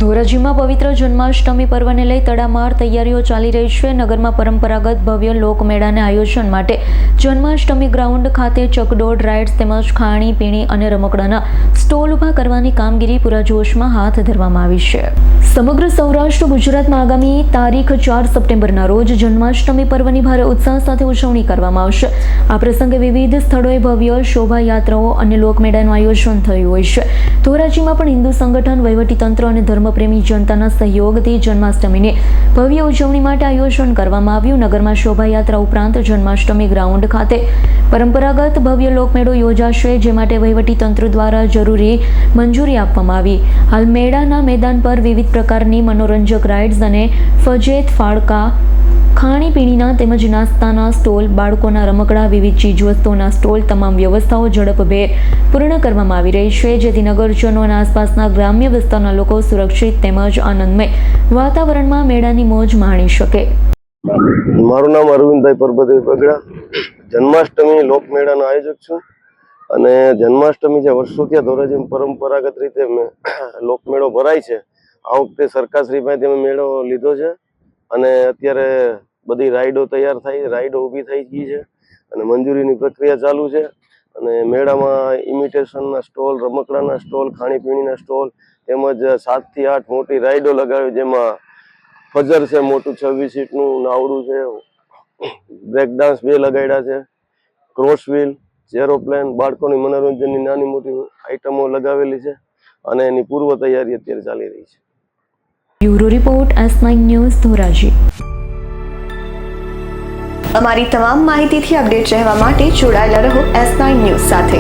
ધોરાજીમાં પવિત્ર જન્માષ્ટમી પર્વને લઈ તડામાર તૈયારીઓ ચાલી રહી છે। નગરમાં પરંપરાગત ભવ્ય લોકમેળાના આયોજન માટે જન્માષ્ટમી ગ્રાઉન્ડ ખાતે ચકડોળ રાઇડ્સ તેમજ ખાણી પીણી અને રમકડાના સ્ટોલ ઊભા કરવાની કામગીરી પૂરા જોશમાં હાથ ધરવામાં આવી છે। સમગ્ર સૌરાષ્ટ્ર ગુજરાતમાં આગામી તારીખ 4 સપ્ટેમ્બરના રોજ જન્માષ્ટમી પર્વની ભારે ઉત્સાહ સાથે ઉજવણી કરવામાં આવશે। આ પ્રસંગે વિવિધ સ્થળોએ ભવ્ય શોભાયાત્રાઓ અને લોકમેળાનું આયોજન થયું હોય છે। ધોરાજીમાં પણ હિન્દુ સંગઠન, વહીવટીતંત્ર અને ધર્મપ્રેમી જનતાના સહયોગથી જન્માષ્ટમીની ભવ્ય ઉજવણી માટે આયોજન કરવામાં આવ્યું। નગરમાં શોભાયાત્રા ઉપરાંત જન્માષ્ટમી ગ્રાઉન્ડ ખાતે પરંપરાગત ભવ્ય લોકમેળો યોજાશે, જે માટે વહીવટીતંત્ર દ્વારા જરૂરી મંજૂરી આપવામાં આવી। હાલ મેળાના મેદાન પર વિવિધ પ્રકારની મનોરંજક રાઇડ્સ અને ફજેત ફાળકા, ખાણીપીણીના તેમજ નાસ્તાના સ્ટોલ, બાળકોના રમકડા, વિવિધ ચીજવસ્તુઓના સ્ટોલ, તમામ વ્યવસ્થાઓ ઝડપભેર પૂર્ણ કરવામાં આવી રહી છે, જેથી નગરજનો અને આસપાસના ગ્રામ્ય વિસ્તારના લોકો સુરક્ષિત તેમજ આનંદમય વાતાવરણમાં મેળાની મોજ માણી શકે। મારું નામ અરવિંદભાઈ પરબતભાઈ બગડા, જન્માષ્ટમી લોકમેળાનો આયોજક છું અને જન્માષ્ટમી જે વર્ષોથી ધોરાજીમાં પરંપરાગત રીતે લોકમેળો ભરાય છે, આ વખતે સરકારશ્રી પાસે અમે મેળો લીધો છે અને અત્યારે બધી રાઈડો તૈયાર થઈ, રાઈડો ઊભી થઈ ગઈ છે અને મંજૂરીની પ્રક્રિયા ચાલુ છે અને મેળામાં ઇમિટેશનના સ્ટોલ, રમકડાના સ્ટોલ, ખાણીપીણીના સ્ટોલ તેમજ 7 થી 8 મોટી રાઈડો લગાવી, જેમાં ફજર છે મોટું 26 સીટનું, નાવડું છે, બ્રેક ડાન્સ 2 લગાડ્યા છે, ક્રોસ વ્હીલ, એરોપ્લેન, બાળકોની મનોરંજનની નાની મોટી આઈટમો લગાવેલી છે અને એની પૂર્વ તૈયારી અત્યારે ચાલી રહી છે। Bureau report S9 news Dhoraji. અમારી તમામ માહિતીથી અપડેટ રહેવા માટે જોડાયેલા રહો S9 ન્યૂઝ સાથે।